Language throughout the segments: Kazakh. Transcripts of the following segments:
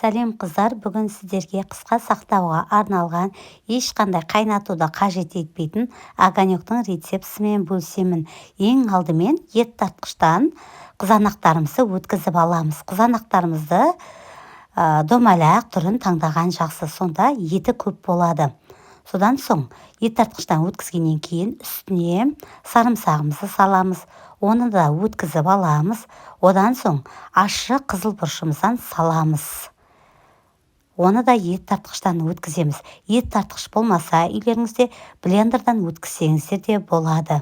Сәлем қыздар, бүгін сіздерге қысқа сақтауға арналған, ешқандай қайнатуды қажет етпейтін огонектің рецептісімен бөлісемін. Ең алдымен ет тартқыштан қызанақтарымызды өткізіп аламыз. Қызанақтарымызды домалақ түрін таңдаған жақсы, сонда еті көп болады. Содан соң ет тартқыштан өткізгеннен кейін үстіне сарымсағымызды саламыз. Оны да өткізіп аламыз. Одан соң ащы қызыл бұрышымыздан саламыз. Оны да ет тартқыштан өткіземіз. Ет тартқыш болмаса, үйлеріңізде блендердан өткізсеңіздер де болады.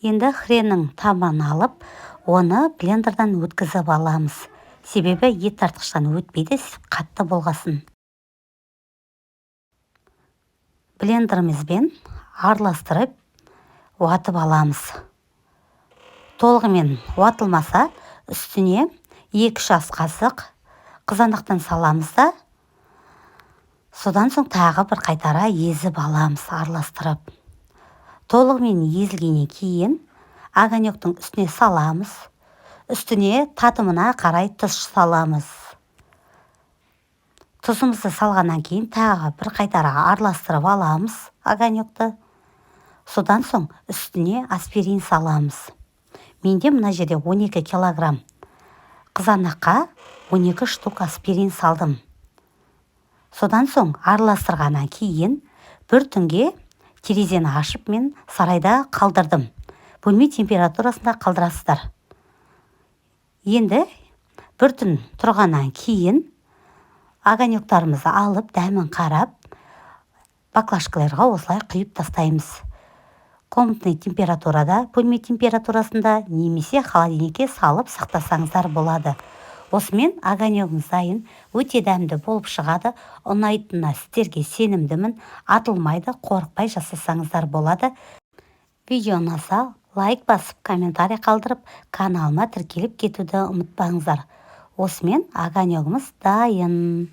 Енді хреннің тамырын алып, оны блендердан өткізіп аламыз. Себебі ет тартқыштан өтпейді, қатты болғасын. Блендерімізбен араластырып уатып аламыз. Толығымен уатылмаса, үстіне 2-3 ас қасық қызанақтан саламыз да, содан соң тағы бір қайтара езіп аламыз, араластырып. Толығымен езілгеннен кейін огонектің үстіне саламыз. Үстіне татымына қарай тұз саламыз. Тұзымызды салғаннан кейін тағы бір қайтара араластырып аламыз огонекті. Содан соң үстіне аспирин саламыз. Менде мына жерде 12 килограмм қызанаққа 12 штук аспирин салдым. Содан соң араластырғаннан кейін бір түнге терезені ашып мен сарайда қалдырдым. Бөлме температурасында қалдырасыздар. Енді бір түн тұрғаннан кейін огонектарымызды алып, дәмін қарап, баклажкаларға осылай құйып тастаймыз. Комнатный температурада, бөлме температурасында немесе холодильникке салып сақтасаңыздар болады. Осымен огонегіміз дайын, өте дәмді болып шығады. Ұнайтынына сіздерге сенімдімін. Атылмайды, қорықпай жасасаңыздар болады. Видео ұнаса, лайк басып, комментарий қалдырып, каналыма тіркеліп кетуді ұмытпаңыздар. Осымен огонегіміз дайын.